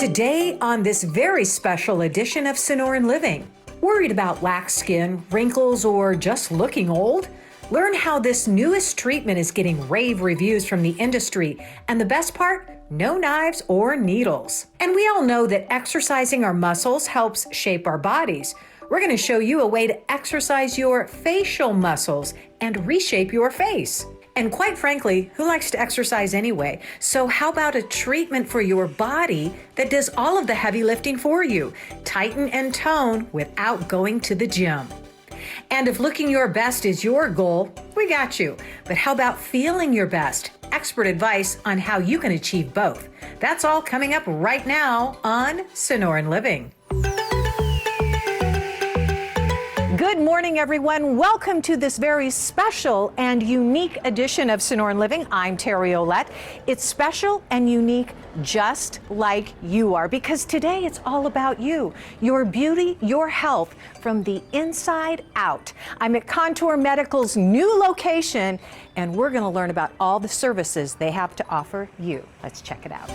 Today on this very special edition of Sonoran Living. Worried about lax skin, wrinkles, or just looking old? Learn how this newest treatment is getting rave reviews from the industry, and the best part? No knives or needles. And we all know that exercising our muscles helps shape our bodies. We're going to show you a way to exercise your facial muscles and reshape your face. And quite frankly, who likes to exercise anyway? So how about a treatment for your body that does all of the heavy lifting for you? Tighten and tone without going to the gym. And if looking your best is your goal, we got you. But how about feeling your best? Expert advice on how you can achieve both. That's all coming up right now on Sonoran Living. Good morning, everyone. Welcome to this very special and unique edition of Sonoran Living. I'm Terri O. It's special and unique just like you are, because today it's all about you, your beauty, your health from the inside out. I'm at Contour Medical's new location, and we're going to learn about all the services they have to offer you. Let's check it out.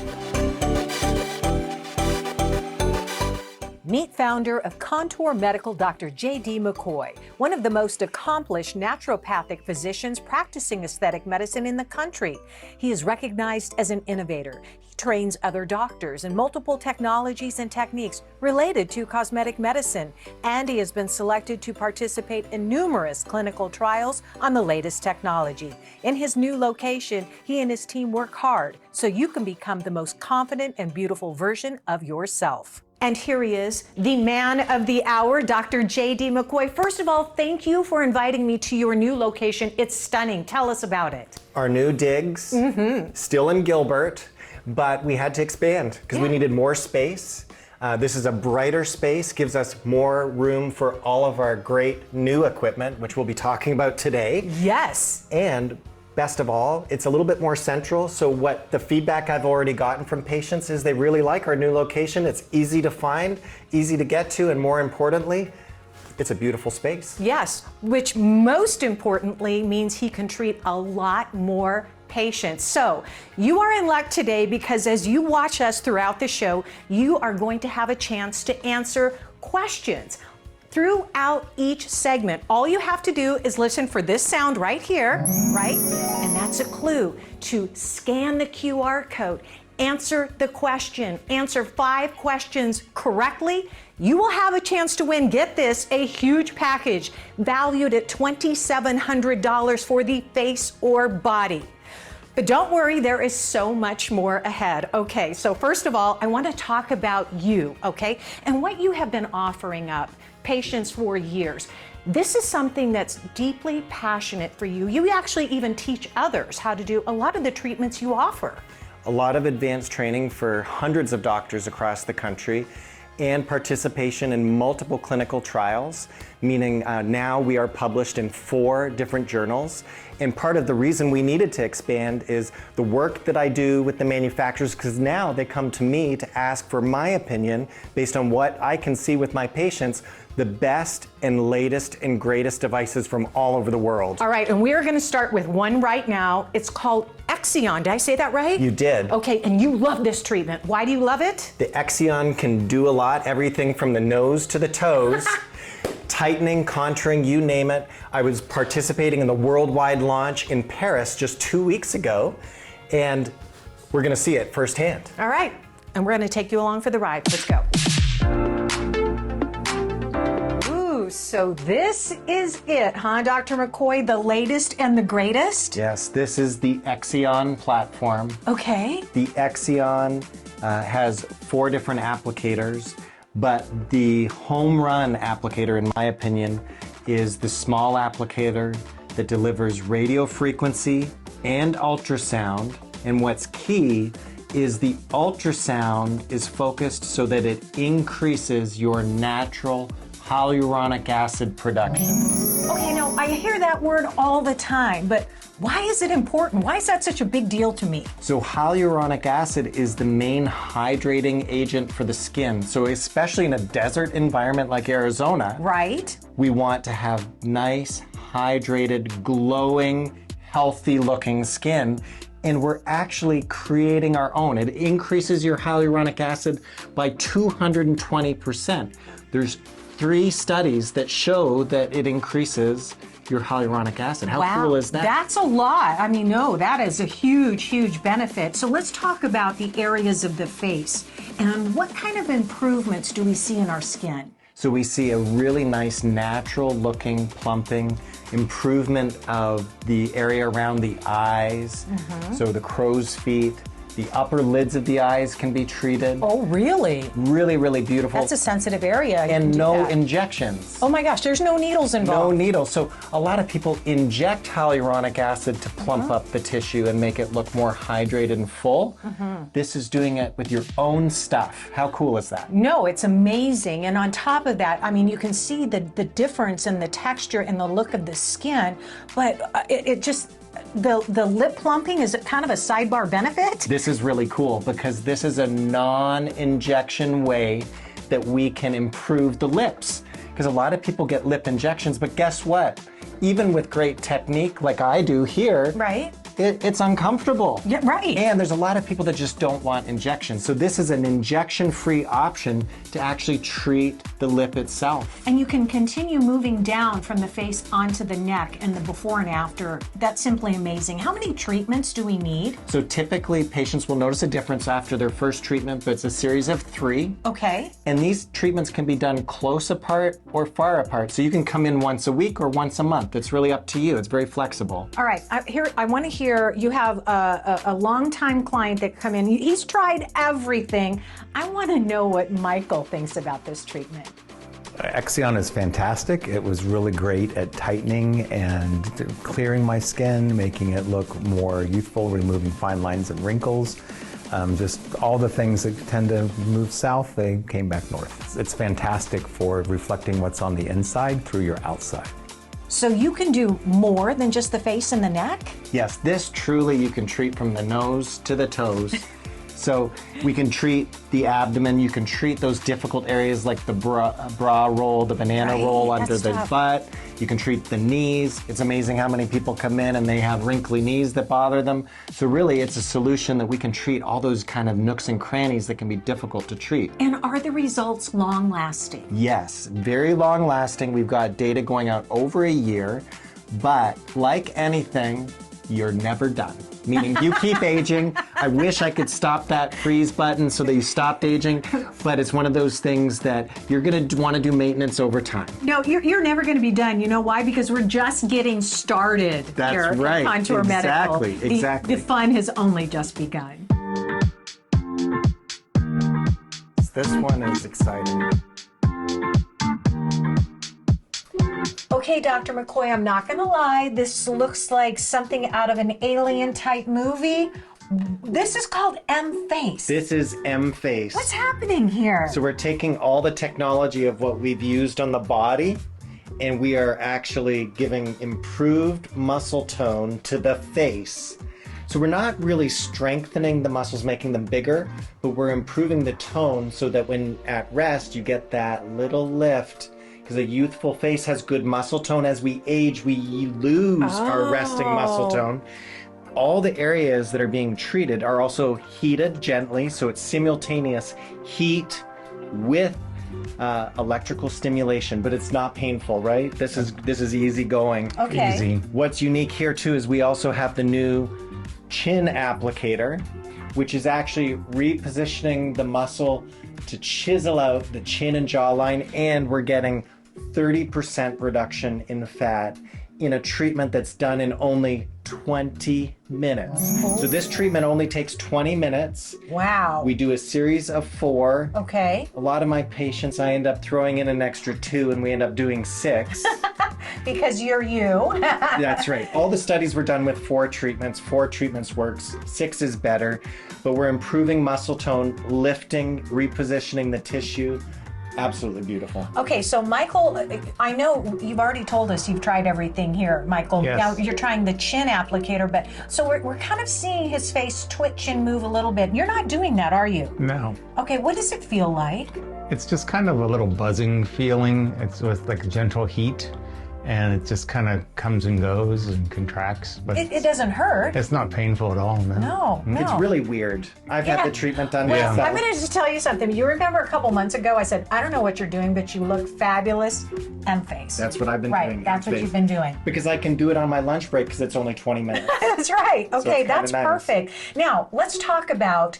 Meet founder of Contour Medical, Dr. J.D. McCoy, one of the most accomplished naturopathic physicians practicing aesthetic medicine in the country. He is recognized as an innovator. He trains other doctors in multiple technologies and techniques related to cosmetic medicine, and he has been selected to participate in numerous clinical trials on the latest technology. In his new location, he and his team work hard so you can become the most confident and beautiful version of yourself. And here he is, the man of the hour, Dr. J.D. McCoy. First of all, thank you for inviting me to your new location. It's stunning. Tell us about it. Our new digs, still in Gilbert, but we had to expand because we needed more space. This is a brighter space, gives us more room for all of our great new equipment, which we'll be talking about today. Yes. And best of all, it's a little bit more central. So what the feedback I've already gotten from patients is they really like our new location. It's easy to find, easy to get to, and more importantly, it's a beautiful space. Yes, which most importantly means he can treat a lot more patients. So you are in luck today, because as you watch us throughout the show, you are going to have a chance to answer questions. Throughout each segment, all you have to do is listen for this sound right here, right? And that's a clue to scan the QR code, answer the question, answer 5 questions correctly. You will have a chance to win, get this, a huge package valued at $2,700 for the face or body. But don't worry, there is so much more ahead. Okay, so first of all, I want to talk about you, okay? And what you have been offering up patients for years. This is something that's deeply passionate for you. You actually even teach others how to do a lot of the treatments you offer. A lot of advanced training for hundreds of doctors across the country, and participation in multiple clinical trials, meaning now we are published in 4 different journals. And part of the reason we needed to expand is the work that I do with the manufacturers, because now they come to me to ask for my opinion based on what I can see with my patients, the best and latest and greatest devices from all over the world. All right, and we are going to start with one right now. It's called Exion. Did I say that right? You did. Okay, and you love this treatment. Why do you love it? The Exion can do a lot, everything from the nose to the toes. Tightening, contouring, you name it. I was participating in the worldwide launch in Paris just 2 weeks ago, and we're going to see it firsthand. All right, and we're going to take you along for the ride. Let's go. Ooh, so this is it, huh, Dr. McCoy? The latest and the greatest? Yes, this is the Exion platform. Okay. The Exion has 4 different applicators, but the home run applicator, in my opinion, is the small applicator that delivers radio frequency and ultrasound. And what's key is the ultrasound is focused so that it increases your natural hyaluronic acid production. Okay, now I hear that word all the time, but why is it important? Why is that such a big deal to me? So hyaluronic acid is the main hydrating agent for the skin. So especially in a desert environment like Arizona, right? We want to have nice, hydrated, glowing, healthy looking skin. And we're actually creating our own. It increases your hyaluronic acid by 220%. There's 3 studies that show that it increases your hyaluronic acid. How cool is that? That's a lot. I mean, no, that is a huge, huge benefit. So let's talk about the areas of the face and what kind of improvements do we see in our skin? So we see a really nice natural looking plumping, improvement of the area around the eyes, so the crow's feet, the upper lids of the eyes can be treated. Oh, really? Really, really beautiful. That's a sensitive area. And no injections. Oh my gosh, there's no needles involved. No needles. So a lot of people inject hyaluronic acid to plump up the tissue and make it look more hydrated and full. This is doing it with your own stuff. How cool is that? No, it's amazing. And on top of that, I mean, you can see the difference in the texture and the look of the skin, but it just, the lip plumping, is it kind of a sidebar benefit? This is really cool because this is a non-injection way that we can improve the lips. Because a lot of people get lip injections, but guess what? Even with great technique like I do here, Right. It's uncomfortable. Yeah, right. And there's a lot of people that just don't want injections. So this is an injection-free option to actually treat the lip itself. And you can continue moving down from the face onto the neck and the before and after. That's simply amazing. How many treatments do we need? So typically patients will notice a difference after their first treatment, but it's a series of 3. Okay. And these treatments can be done close apart or far apart. So you can come in once a week or once a month. It's really up to you. It's very flexible. All right, I want to hear, you have a longtime client that come in. He's tried everything. I want to know what Michael thinks about this treatment. Exion is fantastic. It was really great at tightening and clearing my skin, making it look more youthful, removing fine lines and wrinkles. Just all the things that tend to move south, they came back north. It's fantastic for reflecting what's on the inside through your outside. So you can do more than just the face and the neck? Yes, this truly you can treat from the nose to the toes. So we can treat the abdomen, you can treat those difficult areas like the bra roll, the banana roll under the butt. You can treat the knees. It's amazing how many people come in and they have wrinkly knees that bother them. So really it's a solution that we can treat all those kind of nooks and crannies that can be difficult to treat. And are the results long lasting? Yes, very long lasting. We've got data going out over a year, but like anything, you're never done. Meaning you keep aging. I wish I could stop that freeze button so that you stopped aging, but it's one of those things that you're gonna want to do maintenance over time. No, you're never going to be done. You know why? Because we're just getting started. That's here right. At Contour Medical. Exactly. The fun has only just begun. This one is exciting. Okay, Dr. McCoy, I'm not gonna lie, this looks like something out of an alien type movie. This is called EmFace. This is EmFace. What's happening here? So we're taking all the technology of what we've used on the body and we are actually giving improved muscle tone to the face. So we're not really strengthening the muscles, making them bigger, but we're improving the tone so that when at rest you get that little lift. Because a youthful face has good muscle tone. As we age, we lose our resting muscle tone. All the areas that are being treated are also heated gently, so it's simultaneous heat with electrical stimulation, but it's not painful, right? This is easy going. Okay. Easy. What's unique here too is we also have the new chin applicator, which is actually repositioning the muscle to chisel out the chin and jawline, and we're getting 30% reduction in fat in a treatment that's done in only 20 minutes. So this treatment only takes 20 minutes. Wow. We do a series of 4. Okay. A lot of my patients, I end up throwing in an extra 2 and we end up doing 6. Because you're you. That's right. All the studies were done with 4 treatments. 4 treatments works. 6 is better. But we're improving muscle tone, lifting, repositioning the tissue. Absolutely beautiful. Okay, so Michael, I know you've already told us you've tried everything here, Michael. Yes. Now you're trying the chin applicator, but so we're kind of seeing his face twitch and move a little bit. You're not doing that, are you? No. Okay, what does it feel like? It's just kind of a little buzzing feeling. It's with like gentle heat. and it just kind of comes and goes and contracts. But It doesn't hurt. it's not painful at all. No, no. It's really weird. I've had the treatment done Well, myself. I'm going to just tell you something. You remember a couple months ago, I said, I don't know what you're doing, but you look fabulous. EmFace. That's what I've been doing. Right, that's what EmFace. you've been doing. Because I can do it on my lunch break because it's only 20 minutes. That's right. Okay, it's that's kinda nice. perfect. Now, let's talk about,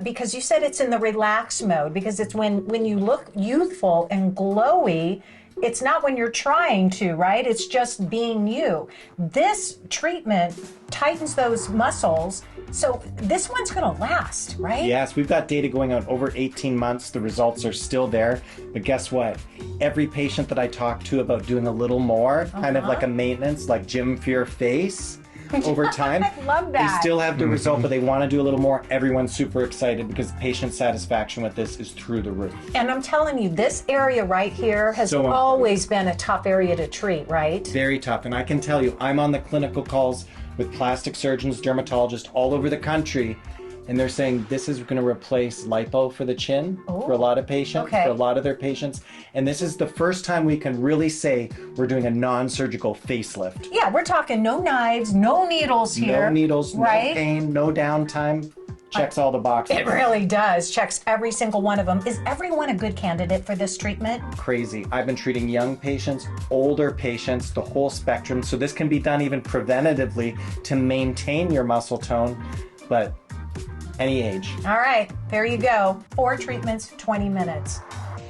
because you said it's in the relax mode, because it's when you look youthful and glowy, it's not when you're trying to, right? It's just being you. This treatment tightens those muscles, so this one's gonna last, right? Yes, we've got data going on over 18 months. The results are still there. But guess what? Every patient that I talk to about doing a little more, kind of like a maintenance, like gym for your face, over time, I love that. they still have the result, but they want to do a little more. Everyone's super excited because patient satisfaction with this is through the roof. And I'm telling you, this area right here has So important. always been a tough area to treat, right? Very tough. And I can tell you, I'm on the clinical calls with plastic surgeons, dermatologists all over the country, and they're saying this is going to replace lipo for the chin for a lot of patients, okay. for a lot of their patients. And this is the first time we can really say we're doing a non-surgical facelift. Yeah, we're talking no knives, no needles here. No needles, right? no pain, no downtime. Checks all the boxes. It really does. Checks every single one of them. Is everyone a good candidate for this treatment? Crazy. I've been treating young patients, older patients, the whole spectrum. So this can be done even preventatively to maintain your muscle tone, but any age. All right, there you go. 4 treatments, 20 minutes.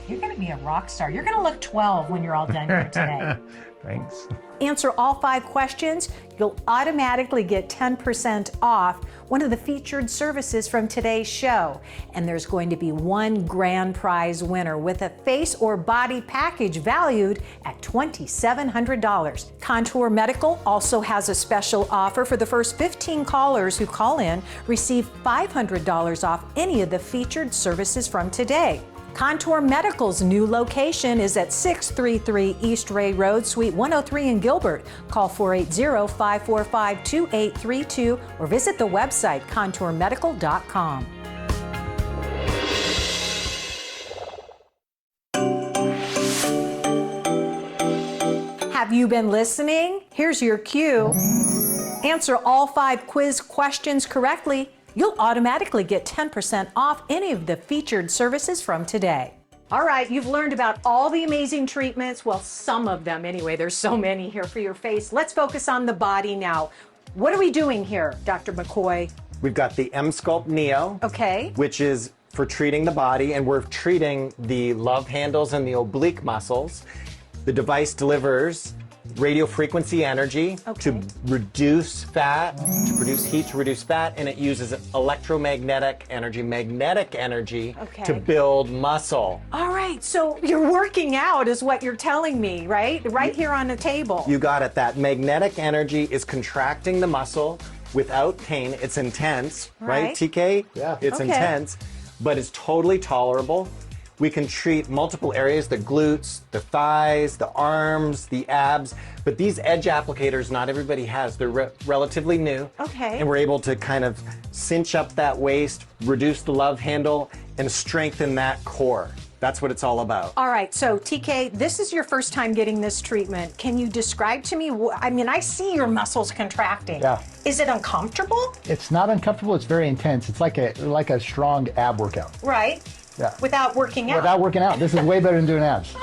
You're going to be a rock star. You're going to look 12 when you're all done here today. Thanks. Answer all 5 questions, you'll automatically get 10% off one of the featured services from today's show. And there's going to be one grand prize winner with a face or body package valued at $2,700. Contour Medical also has a special offer for the first 15 callers who call in, receive $500 off any of the featured services from today. Contour Medical's new location is at 633 East Ray Road, Suite 103 in Gilbert. Call 480-545-2832 or visit the website contourmedical.com. Have you been listening? Here's your cue. Answer all 5 quiz questions correctly. You'll automatically get 10% off any of the featured services from today. All right, you've learned about all the amazing treatments. Well, some of them anyway. There's so many here for your face. Let's focus on the body now. What are we doing here, Dr. McCoy? We've got the EmSculpt NEO, Okay. which is for treating the body, and we're treating the love handles and the oblique muscles. The device delivers radio frequency energy to reduce fat, to produce heat, to reduce fat, and it uses electromagnetic energy, magnetic energy to build muscle. All right, so you're working out is what you're telling me, right? Right here on the table. You got it. That magnetic energy is contracting the muscle without pain. It's intense, right, TK? Yeah. It's intense, but it's totally tolerable. We can treat multiple areas, the glutes, the thighs, the arms, the abs, but these edge applicators, not everybody has. They're relatively new. Okay. And we're able to kind of cinch up that waist, reduce the love handle, and strengthen that core. That's what it's all about. All right, so TK, this is your first time getting this treatment. Can you describe to me, I mean, I see your muscles contracting. Yeah. Is it uncomfortable? It's not uncomfortable. It's very intense. It's like a strong ab workout. Right. Yeah. Without working out. Without working out. This is way better than doing abs.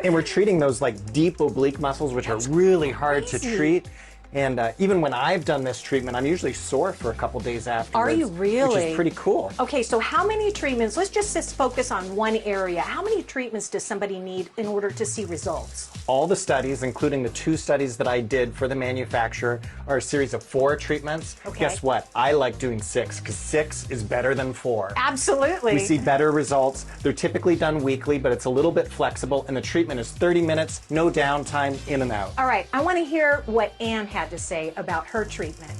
And we're treating those like deep oblique muscles, which are really hard to treat. And even when I've done this treatment, I'm usually sore for a couple days afterwards. Are you really? Which is pretty cool. Okay, so how many treatments, let's just focus on one area. How many treatments does somebody need in order to see results? All the studies, including the 2 studies that I did for the manufacturer, are a series of 4 treatments. Okay. Guess what? I like doing 6 because 6 is better than 4. Absolutely. We see better results. They're typically done weekly, but it's a little bit flexible, and the treatment is 30 minutes, no downtime, in and out. All right, I want to hear what Anne had to say about her treatment.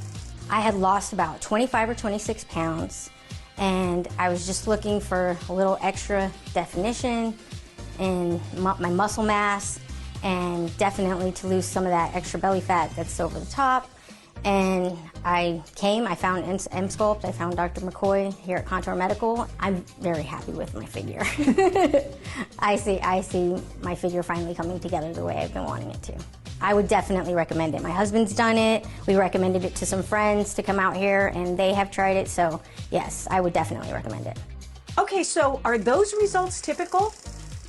I had lost about 25 or 26 pounds, and I was just looking for a little extra definition in my muscle mass, and definitely to lose some of that extra belly fat that's over the top. And I found EmSculpt, I found Dr. McCoy here at Contour Medical. I'm very happy with my figure. I see my figure finally coming together the way I've been wanting it to. I would definitely recommend it. My husband's done it. We recommended it to some friends to come out here, and they have tried it. So yes, I would definitely recommend it. Okay, so are those results typical?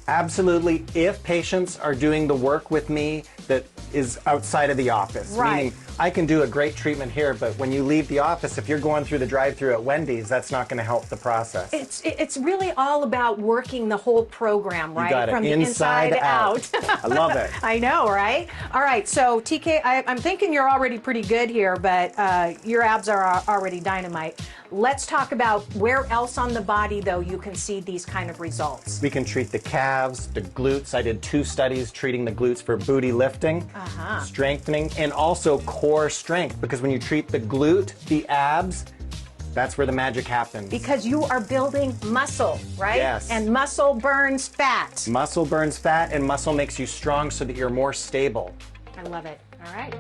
Absolutely, if patients are doing the work with me that is outside of the office. Right. Meaning, I can do a great treatment here, but when you leave the office, if you're going through the drive-thru at Wendy's, that's not going to help the process. It's really all about working the whole program, right? You got it. From the Inside out. I love it. I know, right? All right, so TK, I'm thinking you're already pretty good here, but your abs are already dynamite. Let's talk about where else on the body, though, you can see these kind of results. We can treat the calves, the glutes. I did 2 studies treating the glutes for booty lifting, strengthening, and also core strength, because when you treat the glute, the abs, that's where the magic happens. Because you are building muscle, right? Yes. And muscle burns fat. Muscle burns fat, and muscle makes you strong so that you're more stable. I love it. All right.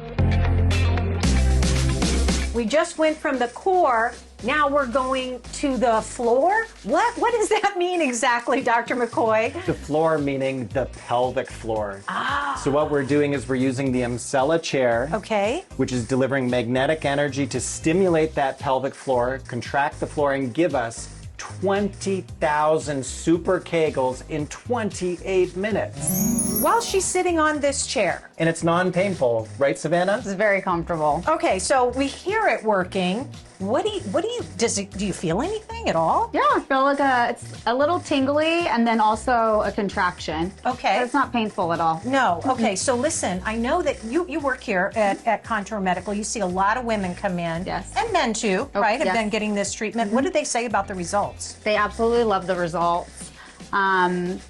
We just went from the core, now we're going to the floor? What does that mean exactly, Dr. McCoy? The floor meaning the pelvic floor. So what we're doing is we're using the EmSculpt chair, Okay. which is delivering magnetic energy to stimulate that pelvic floor, contract the floor, and give us 20,000 super Kegels in 28 minutes. While she's sitting on this chair. And it's non-painful, right, Savannah? It's very comfortable. Okay, so we hear it working. Do you feel anything at all? Yeah, I feel like it's a little tingly and then also a contraction. Okay. But it's not painful at all. No. Okay, so listen, I know that you work here at Contour Medical. You see a lot of women come in. Yes. And men too, Oh, right? Have yes. been getting this treatment. What do they say about the results? They absolutely love the results.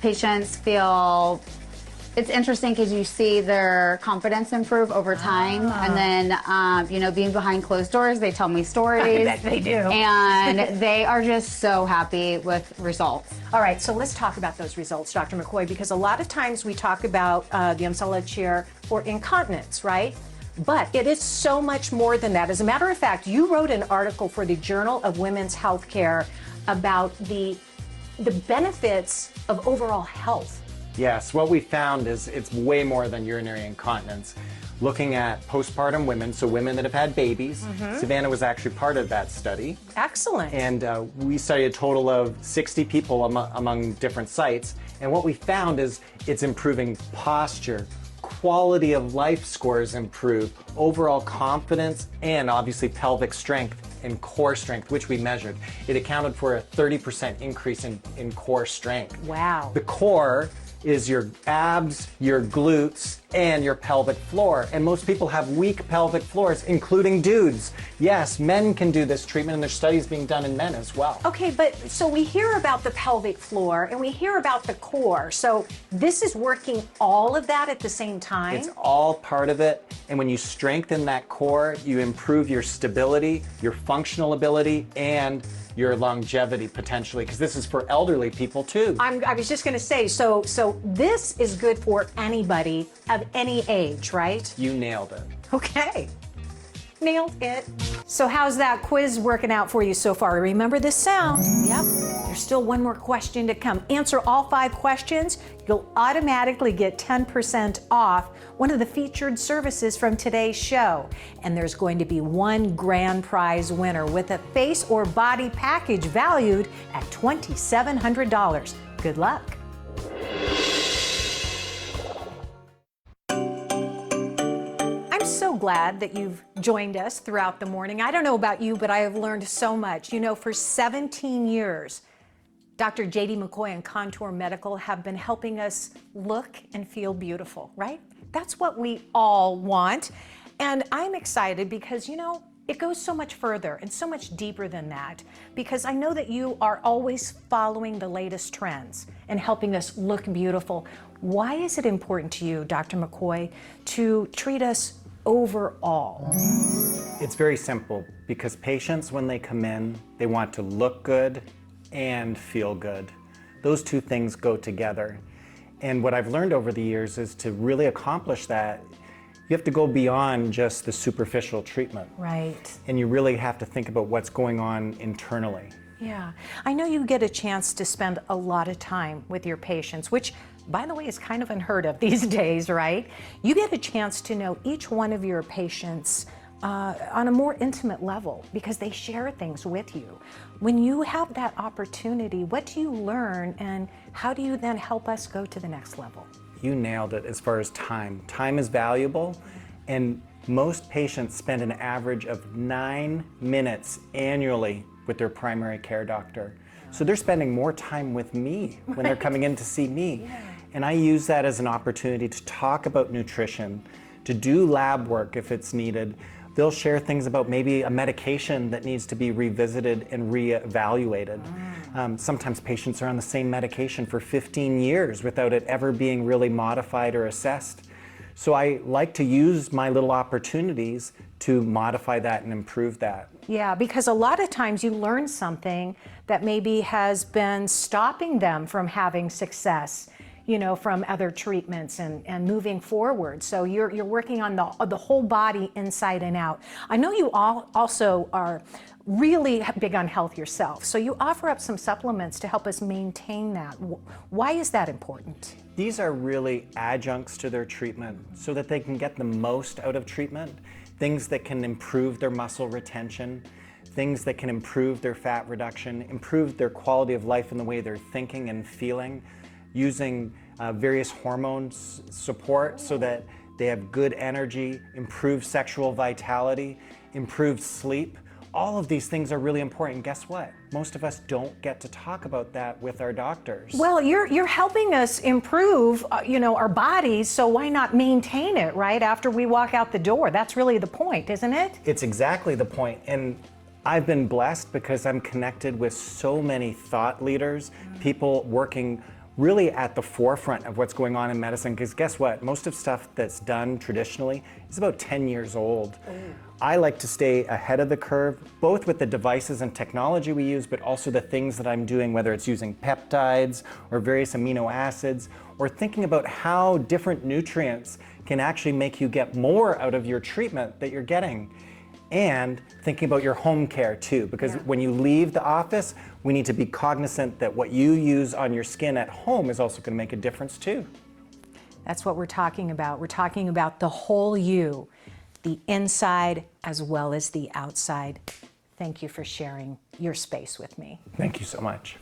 Patients feel it's interesting because you see their confidence improve over time, and then being behind closed doors, they tell me stories. I bet they do. And they are just so happy with results. All right, so let's talk about those results, Dr. McCoy, because a lot of times we talk about the EmSculpt chair for incontinence, right? But it is so much more than that. As a matter of fact, you wrote an article for the Journal of Women's Healthcare about the benefits of overall health. Yes, what we found is it's way more than urinary incontinence. Looking at postpartum women, so women that have had babies, Savannah was actually part of that study. Excellent. And we studied a total of 60 people among different sites. And what we found is it's improving posture, quality of life scores improve, overall confidence, and obviously pelvic strength and core strength, which we measured. It accounted for a 30% increase in core strength. Wow. The core is your abs, your glutes, and your pelvic floor. And most people have weak pelvic floors, including dudes. Yes, men can do this treatment, and there's studies being done in men as well. Okay, but so we hear about the pelvic floor and we hear about the core. So this is working all of that at the same time? It's all part of it. And when you strengthen that core, you improve your stability, your functional ability, and your longevity potentially, because this is for elderly people too. I was just going to say, so this is good for anybody of any age, right? You nailed it. Okay. Nailed it. So how's that quiz working out for you so far? Remember this sound? Yep. There's still one more question to come. Answer all 5 questions. You'll automatically get 10% off one of the featured services from today's show. And there's going to be one grand prize winner with a face or body package valued at $2,700. Good luck. So glad that you've joined us throughout the morning. I don't know about you, but I have learned so much. You know, for 17 years, Dr. J.D. McCoy and Contour Medical have been helping us look and feel beautiful, right? That's what we all want. And I'm excited because, you know, it goes so much further and so much deeper than that, because I know that you are always following the latest trends and helping us look beautiful. Why is it important to you, Dr. McCoy, to treat us overall? It's very simple, because patients, when they come in, they want to look good and feel good. Those two things go together. And what I've learned over the years is to really accomplish that, you have to go beyond just the superficial treatment. Right. And you really have to think about what's going on internally. Yeah. I know you get a chance to spend a lot of time with your patients, which, by the way, is kind of unheard of these days, right? You get a chance to know each one of your patients on a more intimate level because they share things with you. When you have that opportunity, what do you learn and how do you then help us go to the next level? You nailed it as far as time. Time is valuable, and most patients spend an average of 9 minutes annually with their primary care doctor. So they're spending more time with me when they're coming in to see me. Yeah. And I use that as an opportunity to talk about nutrition, to do lab work if it's needed. They'll share things about maybe a medication that needs to be revisited and reevaluated. Sometimes patients are on the same medication for 15 years without it ever being really modified or assessed. So I like to use my little opportunities to modify that and improve that. Yeah, because a lot of times you learn something that maybe has been stopping them from having success, you know, from other treatments and moving forward. So you're working on the whole body inside and out. I know you all also are really big on health yourself. So you offer up some supplements to help us maintain that. Why is that important? These are really adjuncts to their treatment so that they can get the most out of treatment. Things that can improve their muscle retention, things that can improve their fat reduction, improve their quality of life in the way they're thinking and feeling, using various hormones support so that they have good energy, improved sexual vitality, improved sleep. All of these things are really important. Guess what? Most of us don't get to talk about that with our doctors. Well, you're helping us improve, you know, our bodies, so why not maintain it, right, after we walk out the door? That's really the point, isn't it? It's exactly the point. And I've been blessed because I'm connected with so many thought leaders, people working really at the forefront of what's going on in medicine, because guess what? Most of stuff that's done traditionally is about 10 years old. I like to stay ahead of the curve, both with the devices and technology we use, but also the things that I'm doing, whether it's using peptides or various amino acids, or thinking about how different nutrients can actually make you get more out of your treatment that you're getting. And thinking about your home care too, because when you leave the office, we need to be cognizant that what you use on your skin at home is also going to make a difference too. That's what we're talking about. We're talking about the whole you, the inside as well as the outside. Thank you for sharing your space with me. Thank you so much.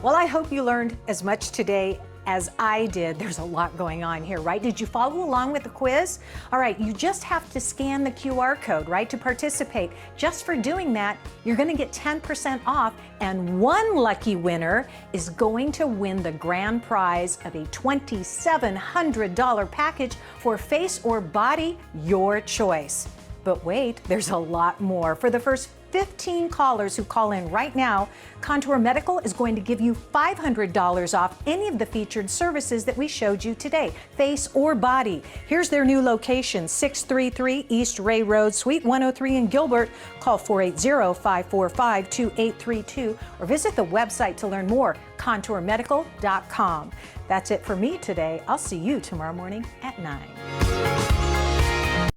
Well, I hope you learned as much today as I did. There's a lot going on here, right? Did you follow along with the quiz? All right, you just have to scan the QR code, right, to participate. Just for doing that, you're going to get 10% off, and one lucky winner is going to win the grand prize of a $2,700 package for face or body, your choice. But wait, there's a lot more. For the first 15 callers who call in right now, Contour Medical is going to give you $500 off any of the featured services that we showed you today, face or body. Here's their new location, 633 East Ray Road, Suite 103 in Gilbert. Call 480-545-2832 or visit the website to learn more, contourmedical.com. That's it for me today. I'll see you tomorrow morning at 9.